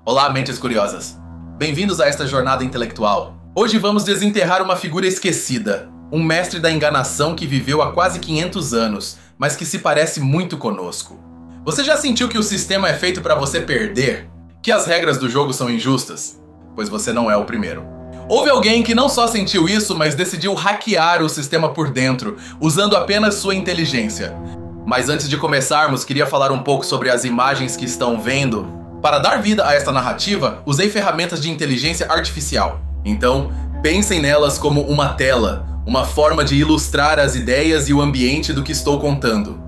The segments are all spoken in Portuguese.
Olá, mentes curiosas. Bem-vindos a esta jornada intelectual. Hoje vamos desenterrar uma figura esquecida, um mestre da enganação que viveu há quase 500 anos, mas que se parece muito conosco. Você já sentiu que o sistema é feito para você perder? Que as regras do jogo são injustas? Pois você não é o primeiro. Houve alguém que não só sentiu isso, mas decidiu hackear o sistema por dentro, usando apenas sua inteligência. Mas antes de começarmos, queria falar um pouco sobre as imagens que estão vendo. Para dar vida a esta narrativa, usei ferramentas de inteligência artificial. Então, pensem nelas como uma tela, uma forma de ilustrar as ideias e o ambiente do que estou contando.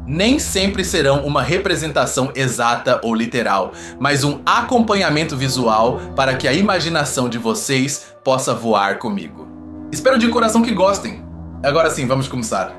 Nem sempre serão uma representação exata ou literal, mas um acompanhamento visual para que a imaginação de vocês possa voar comigo. Espero de coração que gostem. Agora sim, vamos começar.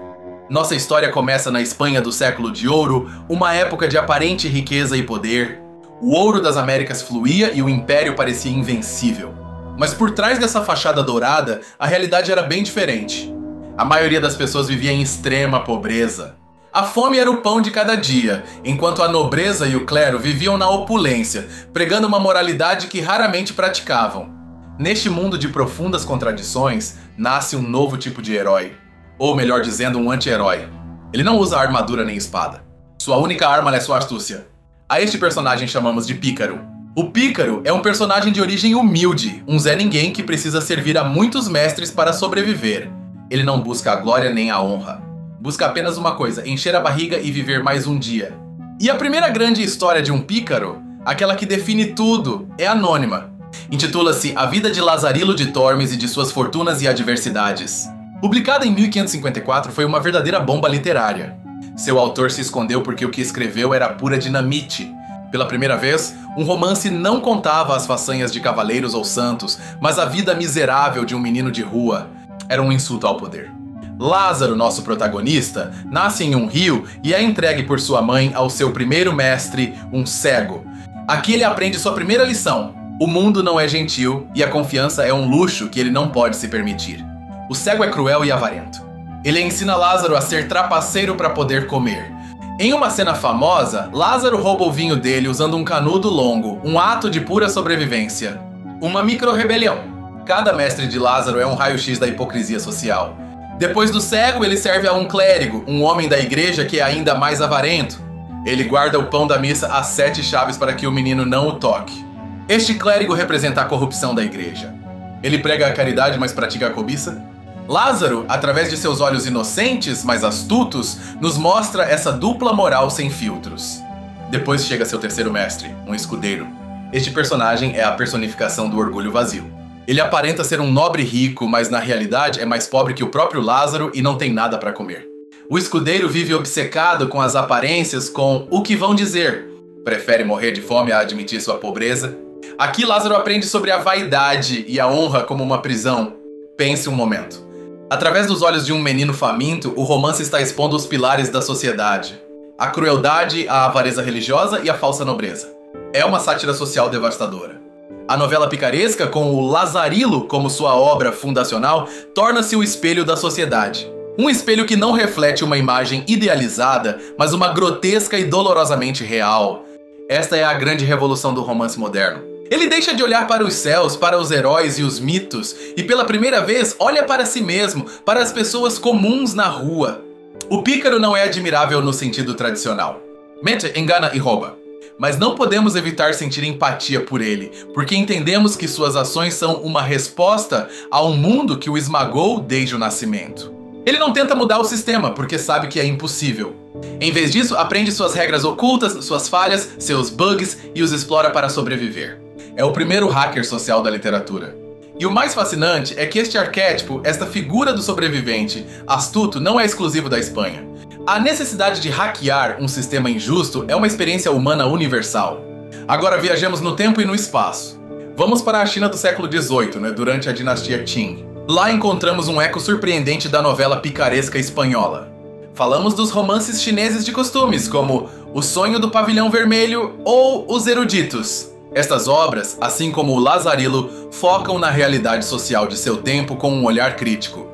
Nossa história começa na Espanha do século de ouro, uma época de aparente riqueza e poder. O ouro das Américas fluía e o império parecia invencível. Mas por trás dessa fachada dourada, a realidade era bem diferente. A maioria das pessoas vivia em extrema pobreza. A fome era o pão de cada dia, enquanto a nobreza e o clero viviam na opulência, pregando uma moralidade que raramente praticavam. Neste mundo de profundas contradições, nasce um novo tipo de herói. Ou melhor dizendo, um anti-herói. Ele não usa armadura nem espada. Sua única arma é sua astúcia. A este personagem chamamos de Pícaro. O Pícaro é um personagem de origem humilde, um Zé Ninguém que precisa servir a muitos mestres para sobreviver. Ele não busca a glória nem a honra. Busca apenas uma coisa, encher a barriga e viver mais um dia. E a primeira grande história de um pícaro, aquela que define tudo, é anônima. Intitula-se A Vida de Lazarilo de Tormes e de Suas Fortunas e Adversidades. Publicada em 1554, foi uma verdadeira bomba literária. Seu autor se escondeu porque o que escreveu era pura dinamite. Pela primeira vez, um romance não contava as façanhas de cavaleiros ou santos, mas a vida miserável de um menino de rua. Era um insulto ao poder. Lázaro, nosso protagonista, nasce em um rio e é entregue por sua mãe ao seu primeiro mestre, um cego. Aqui ele aprende sua primeira lição. O mundo não é gentil e a confiança é um luxo que ele não pode se permitir. O cego é cruel e avarento. Ele ensina Lázaro a ser trapaceiro para poder comer. Em uma cena famosa, Lázaro rouba o vinho dele usando um canudo longo, um ato de pura sobrevivência. Uma micro-rebelião. Cada mestre de Lázaro é um raio-x da hipocrisia social. Depois do cego, ele serve a um clérigo, um homem da igreja que é ainda mais avarento. Ele guarda o pão da missa às 7 chaves para que o menino não o toque. Este clérigo representa a corrupção da igreja. Ele prega a caridade, mas pratica a cobiça. Lázaro, através de seus olhos inocentes, mas astutos, nos mostra essa dupla moral sem filtros. Depois chega seu terceiro mestre, um escudeiro. Este personagem é a personificação do orgulho vazio. Ele aparenta ser um nobre rico, mas na realidade é mais pobre que o próprio Lázaro e não tem nada para comer. O escudeiro vive obcecado com as aparências, com o que vão dizer. Prefere morrer de fome a admitir sua pobreza. Aqui Lázaro aprende sobre a vaidade e a honra como uma prisão. Pense um momento. Através dos olhos de um menino faminto, o romance está expondo os pilares da sociedade. A crueldade, a avareza religiosa e a falsa nobreza. É uma sátira social devastadora. A novela picaresca, com o Lazarilo como sua obra fundacional, torna-se o espelho da sociedade. Um espelho que não reflete uma imagem idealizada, mas uma grotesca e dolorosamente real. Esta é a grande revolução do romance moderno. Ele deixa de olhar para os céus, para os heróis e os mitos, e pela primeira vez olha para si mesmo, para as pessoas comuns na rua. O pícaro não é admirável no sentido tradicional. Mente, engana e rouba. Mas não podemos evitar sentir empatia por ele, porque entendemos que suas ações são uma resposta a um mundo que o esmagou desde o nascimento. Ele não tenta mudar o sistema, porque sabe que é impossível. Em vez disso, aprende suas regras ocultas, suas falhas, seus bugs e os explora para sobreviver. É o primeiro hacker social da literatura. E o mais fascinante é que este arquétipo, esta figura do sobrevivente astuto, não é exclusivo da Espanha. A necessidade de hackear um sistema injusto é uma experiência humana universal. Agora viajamos no tempo e no espaço. Vamos para a China do século XVIII, durante a dinastia Qing. Lá encontramos um eco surpreendente da novela picaresca espanhola. Falamos dos romances chineses de costumes, como O Sonho do Pavilhão Vermelho ou Os Eruditos. Estas obras, assim como o Lazarilo, focam na realidade social de seu tempo com um olhar crítico.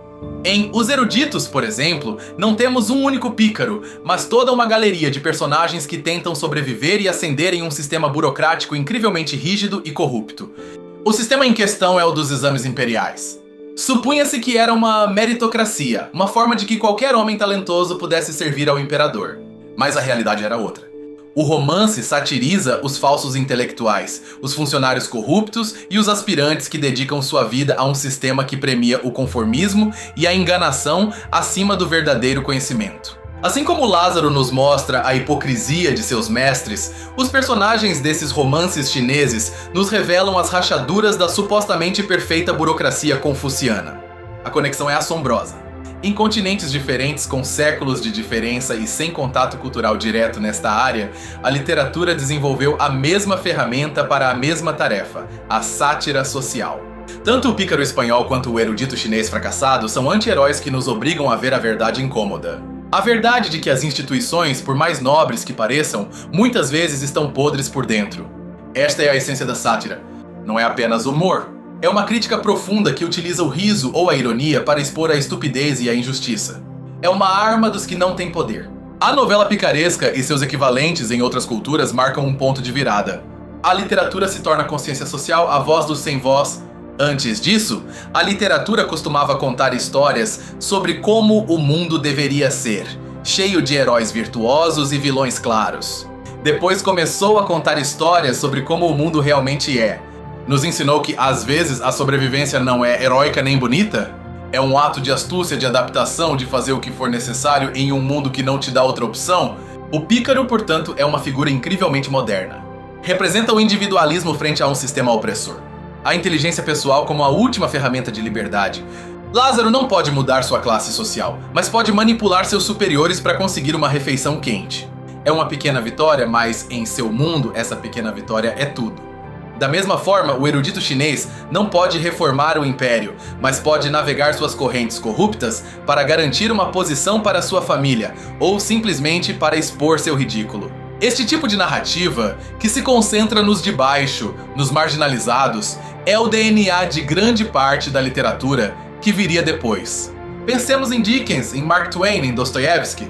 Em Os Eruditos, por exemplo, não temos um único pícaro, mas toda uma galeria de personagens que tentam sobreviver e ascender em um sistema burocrático incrivelmente rígido e corrupto. O sistema em questão é o dos exames imperiais. Supunha-se que era uma meritocracia, uma forma de que qualquer homem talentoso pudesse servir ao imperador. Mas a realidade era outra. O romance satiriza os falsos intelectuais, os funcionários corruptos e os aspirantes que dedicam sua vida a um sistema que premia o conformismo e a enganação acima do verdadeiro conhecimento. Assim como Lázaro nos mostra a hipocrisia de seus mestres, os personagens desses romances chineses nos revelam as rachaduras da supostamente perfeita burocracia confuciana. A conexão é assombrosa. Em continentes diferentes, com séculos de diferença e sem contato cultural direto nesta área, a literatura desenvolveu a mesma ferramenta para a mesma tarefa, a sátira social. Tanto o pícaro espanhol quanto o erudito chinês fracassado são anti-heróis que nos obrigam a ver a verdade incômoda. A verdade de que as instituições, por mais nobres que pareçam, muitas vezes estão podres por dentro. Esta é a essência da sátira. Não é apenas humor. É uma crítica profunda que utiliza o riso ou a ironia para expor a estupidez e a injustiça. É uma arma dos que não têm poder. A novela picaresca e seus equivalentes em outras culturas marcam um ponto de virada. A literatura se torna consciência social, a voz dos sem voz. Antes disso, a literatura costumava contar histórias sobre como o mundo deveria ser, cheio de heróis virtuosos e vilões claros. Depois começou a contar histórias sobre como o mundo realmente é. Nos ensinou que, às vezes, a sobrevivência não é heróica nem bonita. É um ato de astúcia, de adaptação, de fazer o que for necessário em um mundo que não te dá outra opção. O pícaro, portanto, é uma figura incrivelmente moderna. Representa o individualismo frente a um sistema opressor. A inteligência pessoal como a última ferramenta de liberdade. Lázaro não pode mudar sua classe social, mas pode manipular seus superiores para conseguir uma refeição quente. É uma pequena vitória, mas em seu mundo, essa pequena vitória é tudo. Da mesma forma, o erudito chinês não pode reformar o império, mas pode navegar suas correntes corruptas para garantir uma posição para sua família, ou simplesmente para expor seu ridículo. Este tipo de narrativa, que se concentra nos de baixo, nos marginalizados, é o DNA de grande parte da literatura que viria depois. Pensemos em Dickens, em Mark Twain, em Dostoiévski.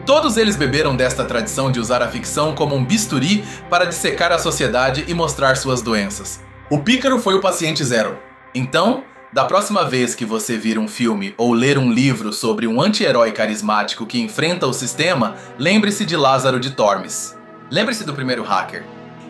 Todos eles beberam desta tradição de usar a ficção como um bisturi para dissecar a sociedade e mostrar suas doenças. O pícaro foi o paciente zero. Então, da próxima vez que você vir um filme ou ler um livro sobre um anti-herói carismático que enfrenta o sistema, lembre-se de Lázaro de Tormes. Lembre-se do primeiro hacker.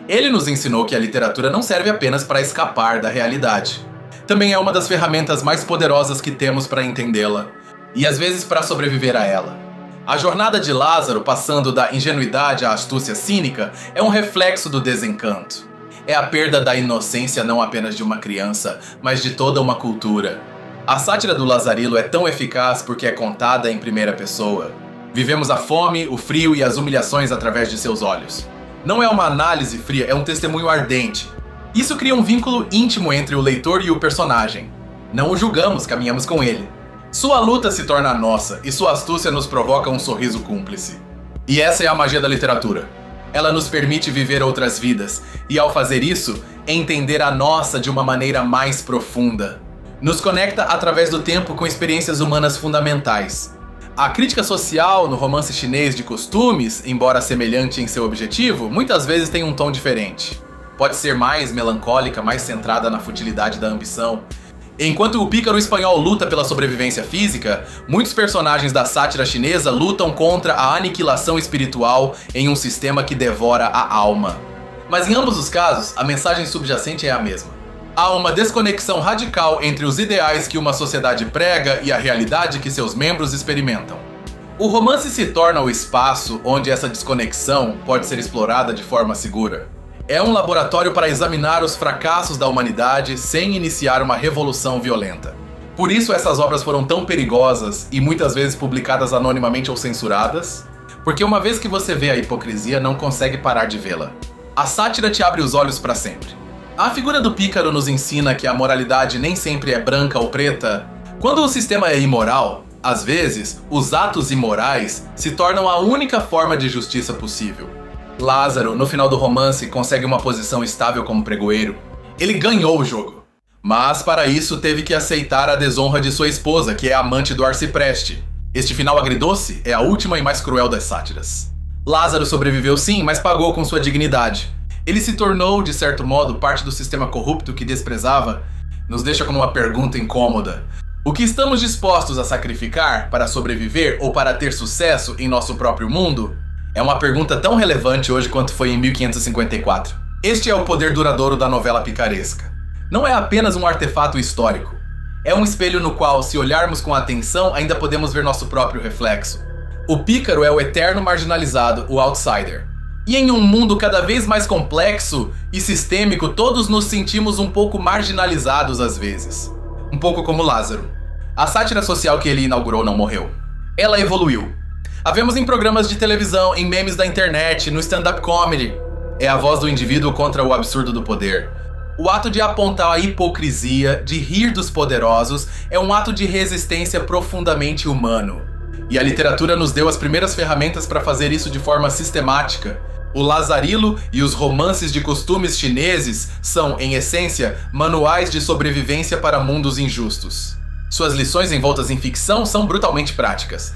Ele nos ensinou que a literatura não serve apenas para escapar da realidade. Também é uma das ferramentas mais poderosas que temos para entendê-la, e às vezes para sobreviver a ela. A jornada de Lázaro, passando da ingenuidade à astúcia cínica, é um reflexo do desencanto. É a perda da inocência não apenas de uma criança, mas de toda uma cultura. A sátira do Lazarilo é tão eficaz porque é contada em primeira pessoa. Vivemos a fome, o frio e as humilhações através de seus olhos. Não é uma análise fria, é um testemunho ardente. Isso cria um vínculo íntimo entre o leitor e o personagem. Não o julgamos, caminhamos com ele. Sua luta se torna a nossa, e sua astúcia nos provoca um sorriso cúmplice. E essa é a magia da literatura. Ela nos permite viver outras vidas, e ao fazer isso, entender a nossa de uma maneira mais profunda. Nos conecta através do tempo com experiências humanas fundamentais. A crítica social no romance chinês de costumes, embora semelhante em seu objetivo, muitas vezes tem um tom diferente. Pode ser mais melancólica, mais centrada na futilidade da ambição. Enquanto o pícaro espanhol luta pela sobrevivência física, muitos personagens da sátira chinesa lutam contra a aniquilação espiritual em um sistema que devora a alma. Mas em ambos os casos, a mensagem subjacente é a mesma. Há uma desconexão radical entre os ideais que uma sociedade prega e a realidade que seus membros experimentam. O romance se torna o espaço onde essa desconexão pode ser explorada de forma segura. É um laboratório para examinar os fracassos da humanidade sem iniciar uma revolução violenta. Por isso essas obras foram tão perigosas e muitas vezes publicadas anonimamente ou censuradas, porque uma vez que você vê a hipocrisia, não consegue parar de vê-la. A sátira te abre os olhos para sempre. A figura do pícaro nos ensina que a moralidade nem sempre é branca ou preta. Quando o sistema é imoral, às vezes, os atos imorais se tornam a única forma de justiça possível. Lázaro, no final do romance, consegue uma posição estável como pregoeiro. Ele ganhou o jogo. Mas para isso teve que aceitar a desonra de sua esposa, que é amante do arcipreste. Este final agridoce é a última e mais cruel das sátiras. Lázaro sobreviveu sim, mas pagou com sua dignidade. Ele se tornou, de certo modo, parte do sistema corrupto que desprezava. Nos deixa com uma pergunta incômoda. O que estamos dispostos a sacrificar para sobreviver ou para ter sucesso em nosso próprio mundo? É uma pergunta tão relevante hoje quanto foi em 1554. Este é o poder duradouro da novela picaresca. Não é apenas um artefato histórico. É um espelho no qual, se olharmos com atenção, ainda podemos ver nosso próprio reflexo. O pícaro é o eterno marginalizado, o outsider. E em um mundo cada vez mais complexo e sistêmico, todos nos sentimos um pouco marginalizados às vezes. Um pouco como Lázaro. A sátira social que ele inaugurou não morreu. Ela evoluiu. A vemos em programas de televisão, em memes da internet, no stand-up comedy. É a voz do indivíduo contra o absurdo do poder. O ato de apontar a hipocrisia, de rir dos poderosos, é um ato de resistência profundamente humano. E a literatura nos deu as primeiras ferramentas para fazer isso de forma sistemática. O Lazarilo e os romances de costumes chineses são, em essência, manuais de sobrevivência para mundos injustos. Suas lições envoltas em ficção são brutalmente práticas.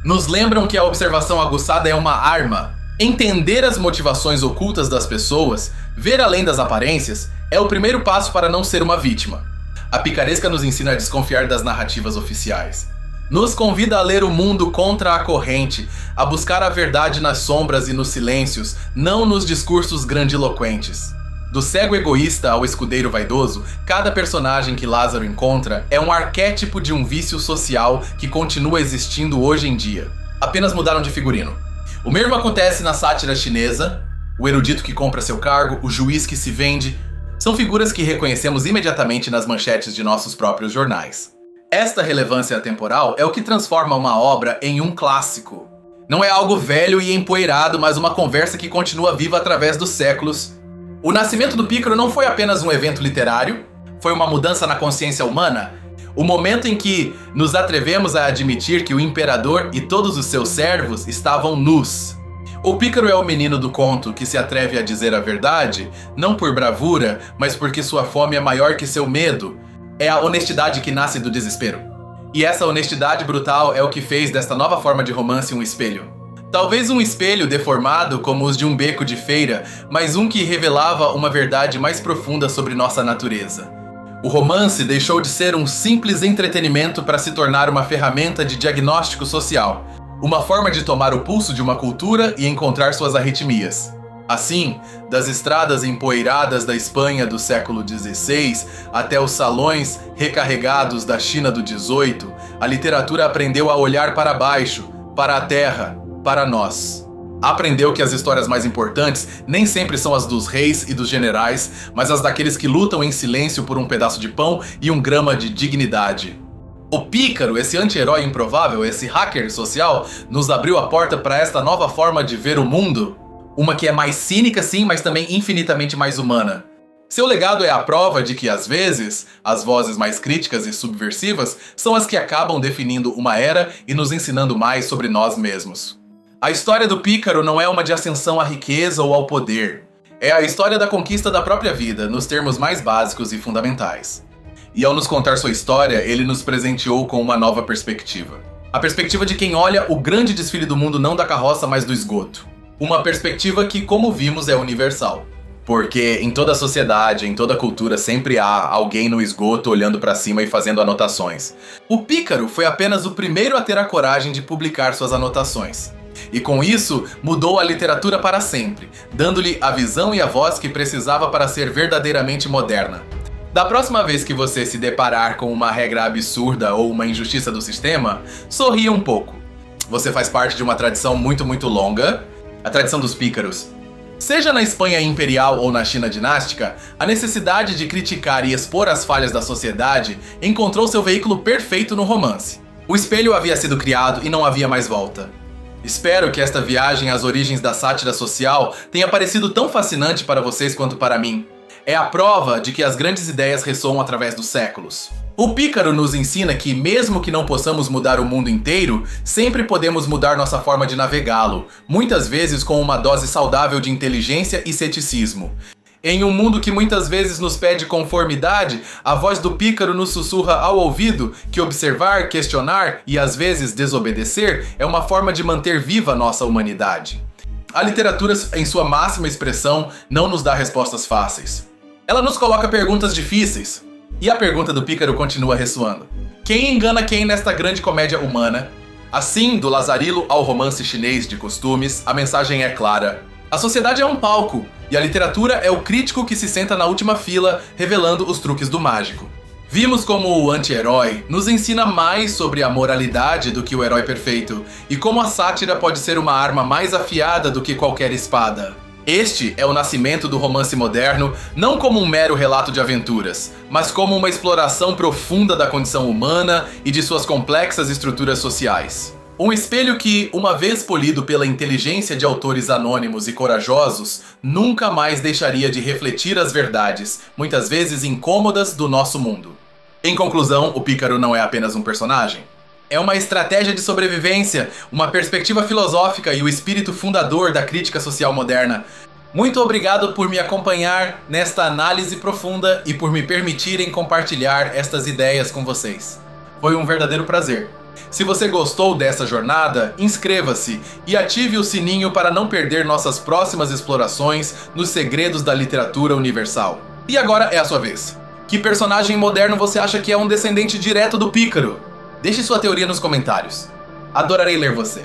Nos lembram que a observação aguçada é uma arma. Entender as motivações ocultas das pessoas, ver além das aparências, é o primeiro passo para não ser uma vítima. A picaresca nos ensina a desconfiar das narrativas oficiais. Nos convida a ler o mundo contra a corrente, a buscar a verdade nas sombras e nos silêncios, não nos discursos grandiloquentes. Do cego egoísta ao escudeiro vaidoso, cada personagem que Lázaro encontra é um arquétipo de um vício social que continua existindo hoje em dia. Apenas mudaram de figurino. O mesmo acontece na sátira chinesa, o erudito que compra seu cargo, o juiz que se vende. São figuras que reconhecemos imediatamente nas manchetes de nossos próprios jornais. Esta relevância atemporal é o que transforma uma obra em um clássico. Não é algo velho e empoeirado, mas uma conversa que continua viva através dos séculos. O nascimento do pícaro não foi apenas um evento literário, foi uma mudança na consciência humana. O momento em que nos atrevemos a admitir que o imperador e todos os seus servos estavam nus. O pícaro é o menino do conto que se atreve a dizer a verdade, não por bravura, mas porque sua fome é maior que seu medo. É a honestidade que nasce do desespero. E essa honestidade brutal é o que fez desta nova forma de romance um espelho. Talvez um espelho deformado como os de um beco de feira, mas um que revelava uma verdade mais profunda sobre nossa natureza. O romance deixou de ser um simples entretenimento para se tornar uma ferramenta de diagnóstico social. Uma forma de tomar o pulso de uma cultura e encontrar suas arritmias. Assim, das estradas empoeiradas da Espanha do século XVI até os salões recarregados da China do XVIII, a literatura aprendeu a olhar para baixo, para a terra, para nós. Aprendeu que as histórias mais importantes nem sempre são as dos reis e dos generais, mas as daqueles que lutam em silêncio por um pedaço de pão e um grama de dignidade. O pícaro, esse anti-herói improvável, esse hacker social, nos abriu a porta para esta nova forma de ver o mundo. Uma que é mais cínica, sim, mas também infinitamente mais humana. Seu legado é a prova de que, às vezes, as vozes mais críticas e subversivas são as que acabam definindo uma era e nos ensinando mais sobre nós mesmos. A história do pícaro não é uma de ascensão à riqueza ou ao poder. É a história da conquista da própria vida, nos termos mais básicos e fundamentais. E ao nos contar sua história, ele nos presenteou com uma nova perspectiva. A perspectiva de quem olha o grande desfile do mundo não da carroça, mas do esgoto. Uma perspectiva que, como vimos, é universal. Porque em toda a sociedade, em toda a cultura, sempre há alguém no esgoto olhando para cima e fazendo anotações. O pícaro foi apenas o primeiro a ter a coragem de publicar suas anotações. E com isso, mudou a literatura para sempre, dando-lhe a visão e a voz que precisava para ser verdadeiramente moderna. Da próxima vez que você se deparar com uma regra absurda ou uma injustiça do sistema, sorria um pouco. Você faz parte de uma tradição muito longa, a tradição dos pícaros. Seja na Espanha imperial ou na China dinástica, a necessidade de criticar e expor as falhas da sociedade encontrou seu veículo perfeito no romance. O espelho havia sido criado e não havia mais volta. Espero que esta viagem às origens da sátira social tenha parecido tão fascinante para vocês quanto para mim. É a prova de que as grandes ideias ressoam através dos séculos. O pícaro nos ensina que, mesmo que não possamos mudar o mundo inteiro, sempre podemos mudar nossa forma de navegá-lo, muitas vezes com uma dose saudável de inteligência e ceticismo. Em um mundo que muitas vezes nos pede conformidade, a voz do Pícaro nos sussurra ao ouvido que observar, questionar e às vezes desobedecer é uma forma de manter viva nossa humanidade. A literatura, em sua máxima expressão, não nos dá respostas fáceis. Ela nos coloca perguntas difíceis. E a pergunta do Pícaro continua ressoando. Quem engana quem nesta grande comédia humana? Assim, do Lazarilo ao romance chinês de costumes, a mensagem é clara. A sociedade é um palco, e a literatura é o crítico que se senta na última fila, revelando os truques do mágico. Vimos como o anti-herói nos ensina mais sobre a moralidade do que o herói perfeito, e como a sátira pode ser uma arma mais afiada do que qualquer espada. Este é o nascimento do romance moderno, não como um mero relato de aventuras, mas como uma exploração profunda da condição humana e de suas complexas estruturas sociais. Um espelho que, uma vez polido pela inteligência de autores anônimos e corajosos, nunca mais deixaria de refletir as verdades, muitas vezes incômodas, do nosso mundo. Em conclusão, o Pícaro não é apenas um personagem. É uma estratégia de sobrevivência, uma perspectiva filosófica e o espírito fundador da crítica social moderna. Muito obrigado por me acompanhar nesta análise profunda e por me permitirem compartilhar estas ideias com vocês. Foi um verdadeiro prazer. Se você gostou dessa jornada, inscreva-se e ative o sininho para não perder nossas próximas explorações nos segredos da literatura universal. E agora é a sua vez. Que personagem moderno você acha que é um descendente direto do Pícaro? Deixe sua teoria nos comentários. Adorarei ler você.